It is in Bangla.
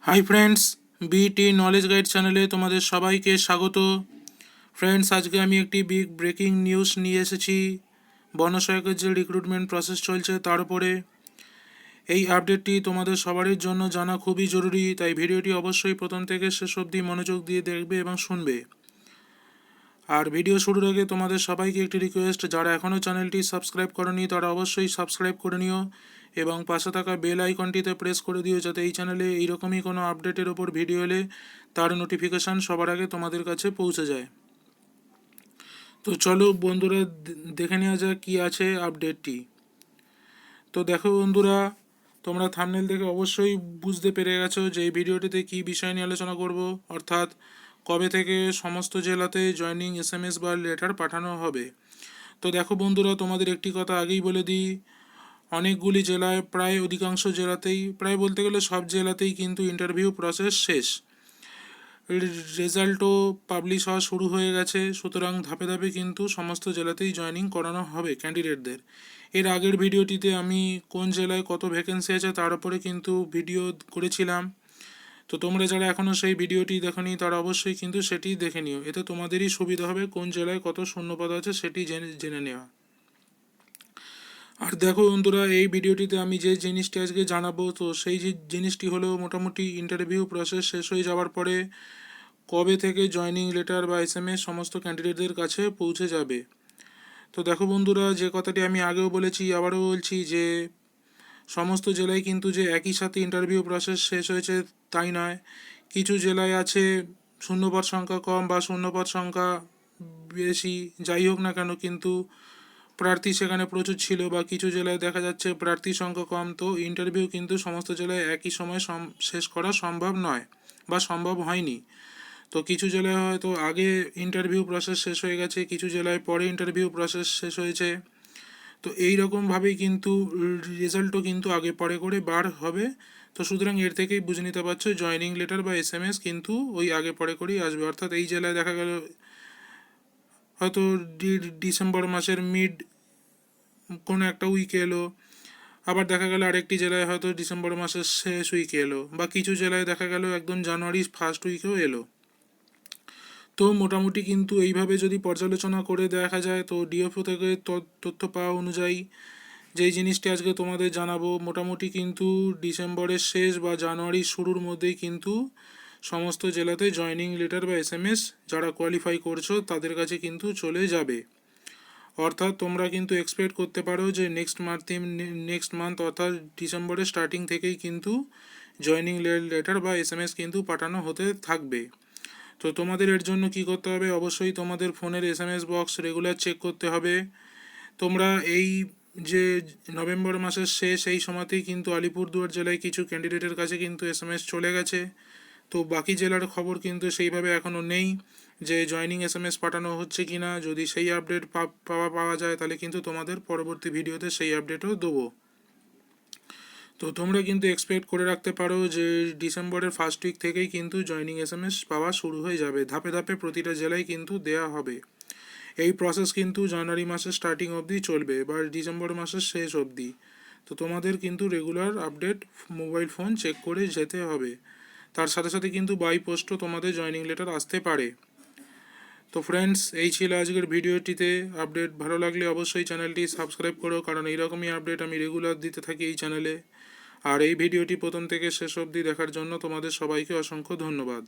হাই ফ্রেন্ডস, বিটি নলেজ গাইড চ্যানেলে তোমাদের সবাইকে স্বাগত। ফ্রেন্ডস, আজকে আমি একটি বিগ ব্রেকিং নিউজ নিয়ে এসেছি। বনসহায়কের যে রিক্রুটমেন্ট প্রসেস চলছে তার উপরে এই আপডেটটি তোমাদের সবারই জন্য জানা খুবই জরুরি, তাই ভিডিওটি অবশ্যই প্রথম থেকে শেষ অবধি মনোযোগ দিয়ে দেখবে এবং শুনবে। আর ভিডিও শুরুর আগে তোমাদের সবাইকে একটি রিকোয়েস্ট, যারা এখনও চ্যানেলটি সাবস্ক্রাইব করনি তারা অবশ্যই সাবস্ক্রাইব করে নিও এবং পাশে থাকা বেল আইকনটিতে প্রেস করে দিও, যাতে এই চ্যানেলে এইরকমই কোনো আপডেটের ওপর ভিডিও এলে তার নোটিফিকেশান সবার আগে তোমাদের কাছে পৌঁছে যায়। তো চলো বন্ধুরা, দেখে নেওয়া যাক কী আছে আপডেটটি। তো দেখো বন্ধুরা, তোমরা থাম্বনেল দেখে অবশ্যই বুঝতে পেরে গেছো যে এই ভিডিওটিতে কী বিষয় নিয়ে আলোচনা করব, অর্থাৎ কবে থেকে সমস্ত জেলাতে জয়েনিং SMS বা লেটার পাঠানো হবে। তো দেখো বন্ধুরা, তোমাদের একটি কথা আগেই বলে দিই, অনেকগুলি জেলায়, প্রায় অধিকাংশ জেলাতেই, প্রায় বলতে গেলে সব জেলাতেই কিন্তু ইন্টারভিউ প্রসেস শেষ, রেজাল্টও পাবলিশ হওয়া শুরু হয়ে গেছে। সুতরাং ধাপে ধাপে কিন্তু সমস্ত জেলাতেই জয়েনিং করানো হবে ক্যান্ডিডেটদের। এর আগের ভিডিওটিতে আমি কোন জেলায় কত ভ্যাকেন্সি আছে তার উপরে কিন্তু ভিডিও করেছিলাম। তো তোমরা যারা এখনও সেই ভিডিওটি দেখোনি তারা অবশ্যই কিন্তু সেটি দেখে নিও, এতে তোমাদেরই সুবিধা হবে কোন জেলায় কত শূন্যপদ আছে সেটি জেনে নেওয়া। আর দেখো বন্ধুরা, এই ভিডিওটিতে আমি যে জিনিসটি আজকে জানাবো, তো সেই যে জিনিসটি হলো মোটামুটি ইন্টারভিউ প্রসেস শেষ হয়ে যাওয়ার পরে কবে থেকে জয়েনিং লেটার বা SMS সমস্ত ক্যান্ডিডেটদের কাছে পৌঁছে যাবে। তো দেখো বন্ধুরা, যে কথাটি আমি আগেও বলেছি আবারও বলছি যে সমস্ত জেলায় কিন্তু যে একই সাথে ইন্টারভিউ প্রসেস শেষ হয়েছে তাই নয়। কিছু জেলায় আছে শূন্যপদ সংখ্যা কম বা শূন্যপদ সংখ্যা বেশি, যাই হোক না কেন কিন্তু প্রার্থী সেখানে প্রচুর ছিল, বা কিছু জেলায় দেখা যাচ্ছে প্রার্থী সংখ্যা কম, তো ইন্টারভিউ কিন্তু সমস্ত জেলায় একই সময় শেষ করা সম্ভব নয় বা সম্ভব হয়নি। তো কিছু জেলায় হয়তো আগে ইন্টারভিউ প্রসেস শেষ হয়ে গেছে, কিছু জেলায় পরে ইন্টারভিউ প্রসেস শেষ হয়েছে। তো এই রকমভাবেই কিন্তু রেজাল্টও কিন্তু আগে পরে করে বার হবে। তো সুতরাং এর থেকেই বুঝে নিতে পারছো জয়েনিং লেটার বা SMS কিন্তু ওই আগে পরে করেই আসবে। অর্থাৎ এই জেলায় দেখা গেল হয়তো ডিসেম্বর মাসের মিড কোনো একটা উইকে এলো, আবার দেখা গেল আরেকটি জেলায় হয়তো ডিসেম্বর মাসের শেষ উইকে এলো, বা কিছু জেলায় দেখা গেল একদম জানুয়ারি ফার্স্ট উইকেও এলো। তো মোটামুটি কিন্তু এইভাবে যদি পর্যালোচনা করে দেখা যায়, তো ডিএফও থেকে তথ্য পাওয়া অনুযায়ী যেই জিনিসটি আজকে তোমাদের জানাবো, মোটামুটি কিন্তু ডিসেম্বরের শেষ বা জানুয়ারির শুরুর মধ্যেই কিন্তু সমস্ত জেলাতে জয়েনিং লেটার বা SMS যারা কোয়ালিফাই করছো তাদের কাছে কিন্তু চলে যাবে। অর্থাৎ তোমরা কিন্তু এক্সপেক্ট করতে পারো যে নেক্সট মান্থ অর্থাৎ ডিসেম্বরের স্টার্টিং থেকেই কিন্তু জয়েনিং লেটার বা SMS কিন্তু পাঠানো হতে থাকবে। তো তোমাদের এর জন্য কি করতে হবে, অবশ্যই তোমাদের ফোনের SMS বক্স রেগুলার চেক করতে হবে। তোমরা এই যে নভেম্বর মাসের শেষ এই সময়তেই কিন্তু আলিপুরদুয়ার জেলায় কিছু ক্যান্ডিডেটের কাছে কিন্তু SMS চলে গেছে। তো বাকি জেলার খবর কিন্তু সেইভাবে এখনও নেই যে জয়েনিং SMS পাঠানো হচ্ছে কি না। যদি সেই আপডেট পাওয়া যায় তাহলে কিন্তু তোমাদের পরবর্তী ভিডিওতে সেই আপডেটও দেবো। তো তোমরা কিন্তু এক্সপেক্ট করে রাখতে পারো যে ডিসেম্বরের ফার্স্ট উইক থেকেই কিন্তু জয়েনিং SMS পাওয়া শুরু হয়ে যাবে, ধাপে ধাপে প্রতিটা জেলায় কিন্তু দেয়া হবে। এই প্রসেস কিন্তু জানুয়ারি মাসের স্টার্টিং অবধি চলবে বা ডিসেম্বর মাসের শেষ অবধি। তো তোমাদের কিন্তু regular update mobile phone check করে যেতে হবে। তার সাথে সাথে কিন্তু বাই পোস্টও তোমাদের জয়েনিং লেটার আসতে পারে। তো ফ্রেন্ডস, এই ছিল আজকের ভিডিওটিতে আপডেট। ভালো লাগলে অবশ্যই চ্যানেলটি সাবস্ক্রাইব করো, কারণ এইরকমই আপডেট আমি রেগুলার দিতে থাকি এই চ্যানেলে। আর এই ভিডিওটি প্রথম থেকে শেষ অবধি দেখার জন্য তোমাদের সবাইকে অসংখ্য ধন্যবাদ।